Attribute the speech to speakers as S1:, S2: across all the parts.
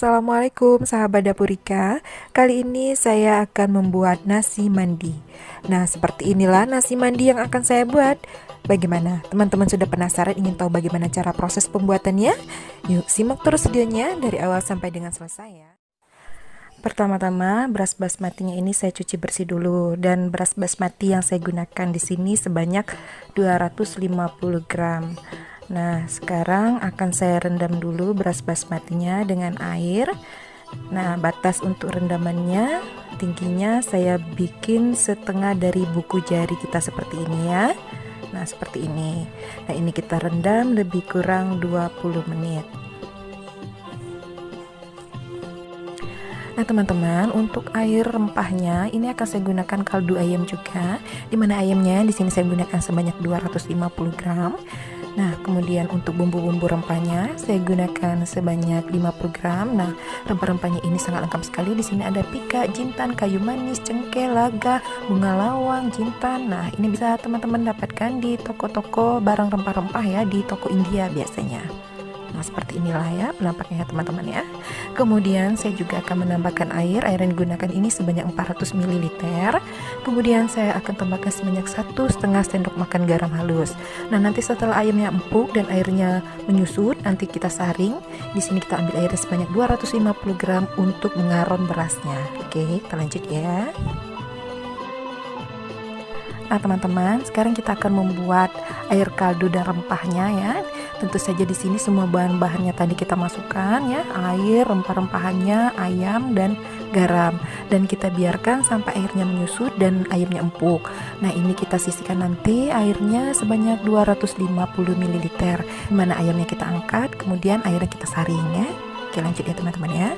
S1: Assalamualaikum sahabat Dapurika. Kali ini saya akan membuat nasi mandi. Nah, seperti inilah nasi mandi yang akan saya buat. Bagaimana? Teman-teman sudah penasaran ingin tahu bagaimana cara proses pembuatannya? Yuk simak terus videonya dari awal sampai dengan selesai ya. Pertama-tama beras basmatinya ini saya cuci bersih dulu, dan beras basmati yang saya gunakan di sini sebanyak 250 gram. Nah, sekarang akan saya rendam dulu beras basmatinya dengan air. Nah, batas untuk rendamannya tingginya saya bikin setengah dari buku jari kita seperti ini ya. Nah, seperti ini. Nah, ini kita rendam lebih kurang 20 menit. Nah teman-teman, untuk air rempahnya ini akan saya gunakan kaldu ayam juga, dimana ayamnya di sini saya gunakan sebanyak 250 gram. Nah kemudian untuk bumbu-bumbu rempahnya saya gunakan sebanyak 50 gram. Nah rempah-rempahnya ini sangat lengkap sekali. Di sini ada pika, jintan, kayu manis, cengkeh, laga, bunga lawang, jintan. Nah ini bisa teman-teman dapatkan di toko-toko barang rempah-rempah ya, di toko India biasanya. Nah seperti inilah ya penampaknya teman-teman ya. Kemudian saya juga akan menambahkan air yang digunakan ini sebanyak 400 ml. Kemudian saya akan tambahkan sebanyak 1,5 sendok makan garam halus. Nah nanti setelah ayamnya empuk dan airnya menyusut, nanti kita saring. Di sini kita ambil airnya sebanyak 250 gram untuk mengaron berasnya. Oke, kita lanjut ya. Nah teman-teman, sekarang kita akan membuat air kaldu dan rempahnya ya. Tentu saja di sini semua bahan-bahannya tadi kita masukkan ya, air, rempah-rempahannya, ayam dan garam, dan kita biarkan sampai airnya menyusut dan ayamnya empuk. Nah ini kita sisihkan nanti airnya sebanyak 250 ml, dimana ayamnya kita angkat, kemudian airnya kita saring ya. Oke lanjut ya teman-teman ya.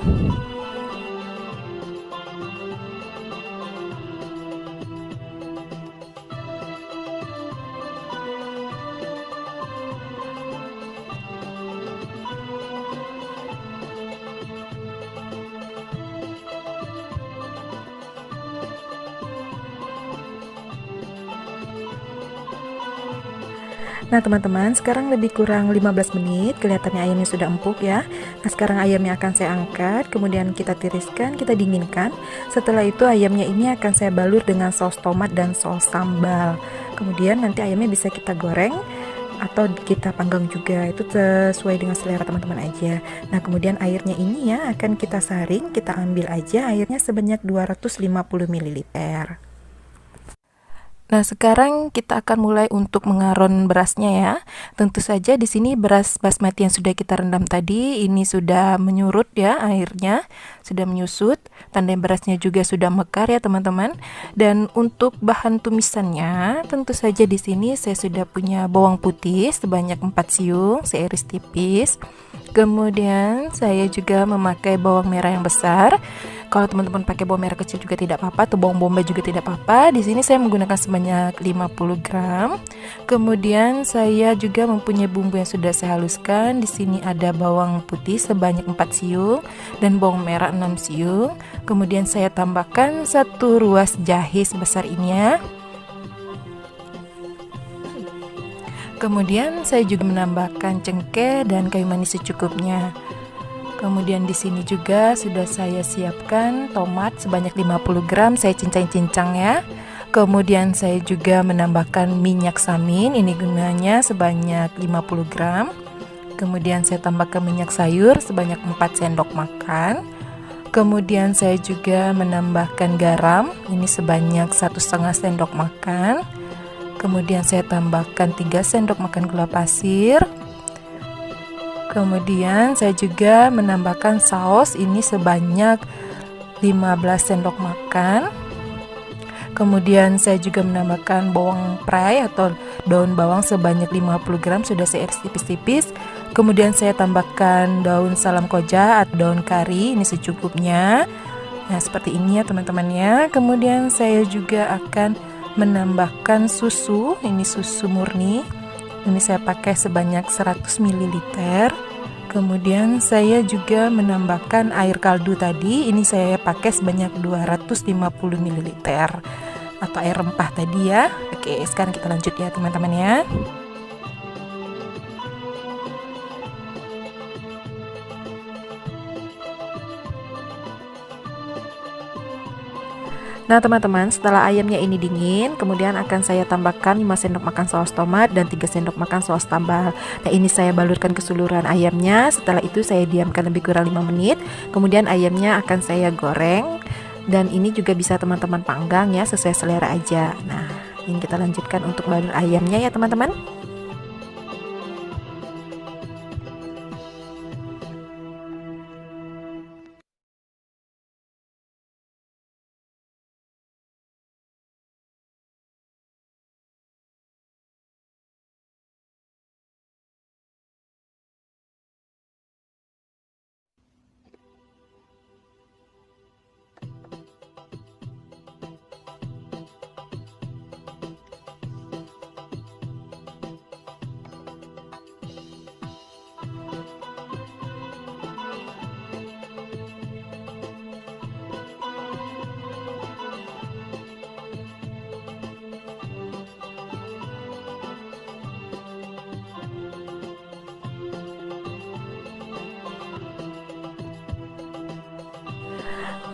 S1: Nah teman-teman, sekarang lebih kurang 15 menit, kelihatannya ayamnya sudah empuk ya. Nah sekarang ayamnya akan saya angkat, kemudian kita tiriskan, kita dinginkan. Setelah itu ayamnya ini akan saya balur dengan saus tomat dan saus sambal. Kemudian nanti ayamnya bisa kita goreng atau kita panggang juga, itu sesuai dengan selera teman-teman aja. Nah kemudian airnya ini ya akan kita saring, kita ambil aja airnya sebanyak 250 ml. Nah, sekarang kita akan mulai untuk mengaron berasnya ya. Tentu saja di sini beras basmati yang sudah kita rendam tadi ini sudah menyurut ya airnya, sudah menyusut. Tandai berasnya juga sudah mekar ya teman-teman. Dan untuk bahan tumisannya, tentu saja di sini saya sudah punya bawang putih sebanyak 4 siung, saya iris tipis. Kemudian saya juga memakai bawang merah yang besar. Kalau teman-teman pakai bawang merah kecil juga tidak apa-apa, atau bawang bombay juga tidak apa-apa. Di sini saya menggunakan sebanyak 50 gram. Kemudian saya juga mempunyai bumbu yang sudah saya haluskan. Di sini ada bawang putih sebanyak 4 siung dan bawang merah 6 siung. Kemudian saya tambahkan 1 ruas jahe sebesar ini ya. Kemudian saya juga menambahkan cengkeh dan kayu manis secukupnya. Kemudian di sini juga sudah saya siapkan tomat sebanyak 50 gram, saya cincang-cincang ya. Kemudian saya juga menambahkan minyak samin, ini gunanya sebanyak 50 gram. Kemudian saya tambahkan minyak sayur sebanyak 4 sendok makan. Kemudian saya juga menambahkan garam, ini sebanyak 1,5 sendok makan. Kemudian saya tambahkan 3 sendok makan gula pasir. Kemudian saya juga menambahkan saus ini sebanyak 15 sendok makan. Kemudian saya juga menambahkan bawang prai atau daun bawang sebanyak 50 gram, sudah saya iris tipis-tipis. Kemudian saya tambahkan daun salam koja atau daun kari, ini secukupnya. Nah seperti ini ya teman-teman ya. Kemudian saya juga akan menambahkan susu, ini susu murni. Ini saya pakai sebanyak 100 ml. Kemudian saya juga menambahkan air kaldu tadi, ini saya pakai sebanyak 250 ml atau air rempah tadi ya. Oke, sekarang kita lanjut ya teman-teman ya. Nah teman-teman, setelah ayamnya ini dingin, kemudian akan saya tambahkan 5 sendok makan saus tomat dan 3 sendok makan saus tambal. Nah ini saya balurkan keseluruhan ayamnya. Setelah itu saya diamkan lebih kurang 5 menit. Kemudian ayamnya akan saya goreng. Dan ini juga bisa teman-teman panggang ya, sesuai selera aja. Nah ini kita lanjutkan untuk balur ayamnya ya teman-teman.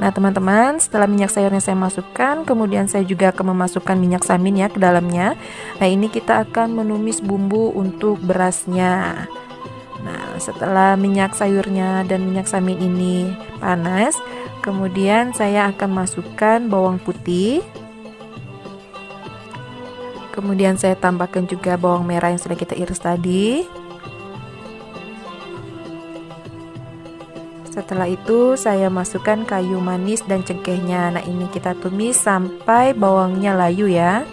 S1: Nah teman-teman, setelah minyak sayurnya saya masukkan, kemudian saya juga akan memasukkan minyak samin ya ke dalamnya. Nah ini kita akan menumis bumbu untuk berasnya. Nah setelah minyak sayurnya dan minyak samin ini panas, kemudian saya akan masukkan bawang putih. Kemudian saya tambahkan juga bawang merah yang sudah kita iris tadi. Setelah itu saya masukkan kayu manis dan cengkehnya. Nah ini kita tumis sampai bawangnya layu ya.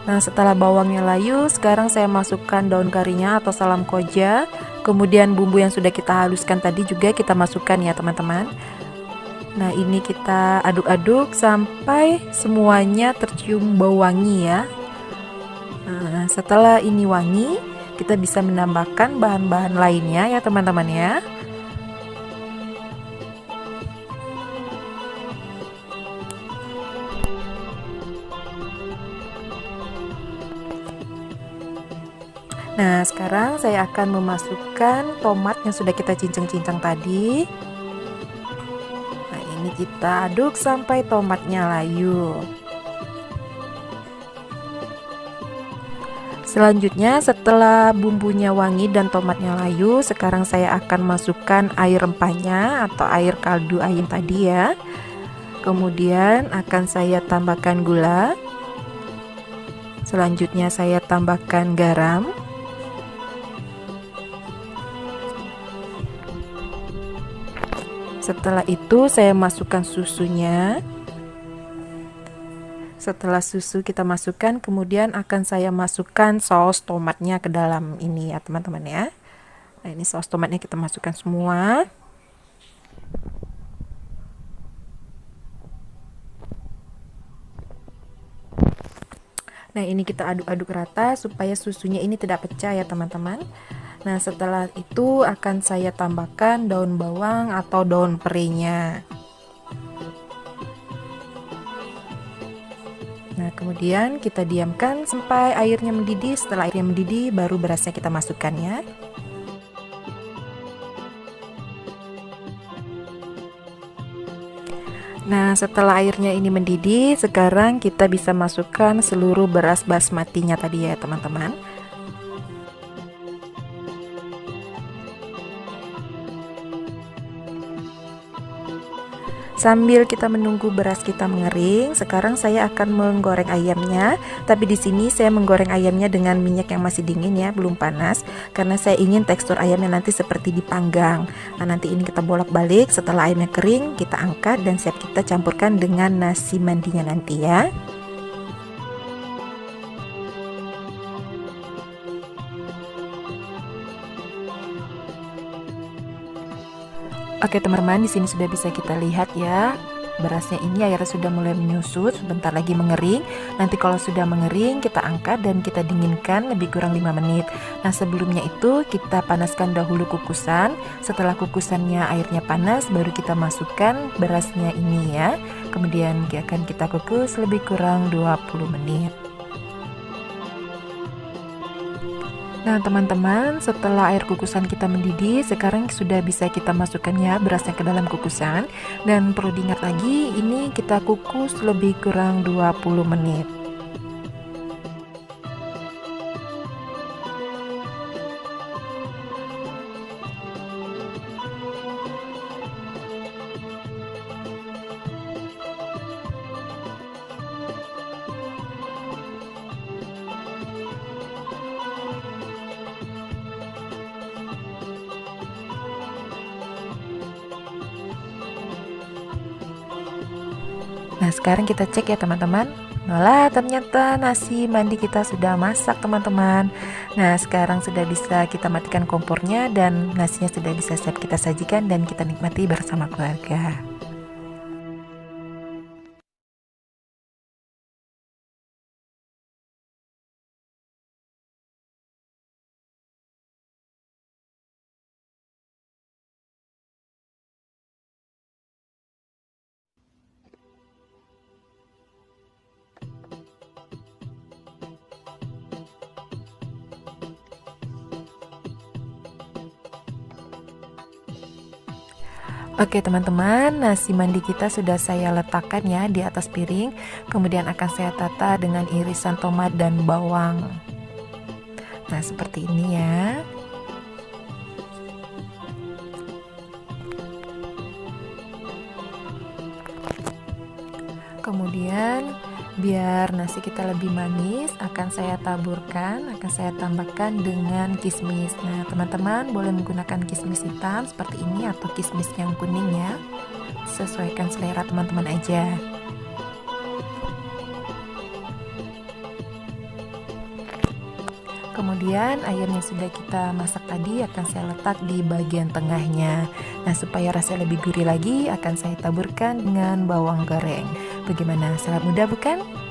S1: Nah setelah bawangnya layu, sekarang saya masukkan daun karinya atau salam koja. Kemudian bumbu yang sudah kita haluskan tadi juga kita masukkan ya teman-teman. Nah ini kita aduk-aduk sampai semuanya tercium bau wangi ya. Nah setelah ini wangi, kita bisa menambahkan bahan-bahan lainnya ya teman-teman ya. Nah sekarang saya akan memasukkan tomat yang sudah kita cincang-cincang tadi. Kita aduk sampai tomatnya layu. Selanjutnya setelah bumbunya wangi dan tomatnya layu, sekarang saya akan masukkan air rempahnya atau air kaldu ayam tadi ya. Kemudian akan saya tambahkan gula. Selanjutnya saya tambahkan garam. Setelah itu saya masukkan susunya. Setelah susu kita masukkan, kemudian akan saya masukkan saus tomatnya ke dalam ini ya teman-teman ya. Nah ini saus tomatnya kita masukkan semua. Nah ini kita aduk-aduk rata supaya susunya ini tidak pecah ya teman-teman. Nah setelah itu akan saya tambahkan daun bawang atau daun perinya. Nah kemudian kita diamkan sampai airnya mendidih. Setelah airnya mendidih baru berasnya kita masukkan ya. Nah setelah airnya ini mendidih, sekarang kita bisa masukkan seluruh beras basmatinya tadi ya teman-teman. Sambil kita menunggu beras kita mengering, sekarang saya akan menggoreng ayamnya. Tapi di sini saya menggoreng ayamnya dengan minyak yang masih dingin ya, belum panas, karena saya ingin tekstur ayamnya nanti seperti dipanggang. Nah, nanti ini kita bolak-balik. Setelah ayamnya kering, kita angkat dan siap kita campurkan dengan nasi mandinya nanti ya. Oke teman-teman, di sini sudah bisa kita lihat ya, berasnya ini airnya sudah mulai menyusut, sebentar lagi mengering. Nanti kalau sudah mengering, kita angkat dan kita dinginkan lebih kurang 5 menit. Nah sebelumnya itu kita panaskan dahulu kukusan. Setelah kukusannya airnya panas, baru kita masukkan berasnya ini ya. Kemudian akan kita kukus lebih kurang 20 menit. Nah teman-teman, setelah air kukusan kita mendidih, sekarang sudah bisa kita masukkan ya berasnya ke dalam kukusan. Dan perlu diingat lagi, ini kita kukus lebih kurang 20 menit. Nah sekarang kita cek ya teman-teman. Nah ternyata nasi mandi kita sudah masak teman-teman. Nah sekarang sudah bisa kita matikan kompornya dan nasinya sudah bisa siap kita sajikan dan kita nikmati bersama keluarga. Oke teman-teman, nasi mandi kita sudah saya letakkan ya di atas piring. Kemudian akan saya tata dengan irisan tomat dan bawang. Nah seperti ini ya. Kemudian biar nasi kita lebih manis, akan saya tambahkan dengan kismis. Nah teman-teman boleh menggunakan kismis hitam seperti ini atau kismis yang kuning ya, sesuaikan selera teman-teman aja. Kemudian ayam yang sudah kita masak tadi akan saya letak di bagian tengahnya. Nah supaya rasanya lebih gurih lagi, akan saya taburkan dengan bawang goreng. Bagaimana, sangat mudah bukan?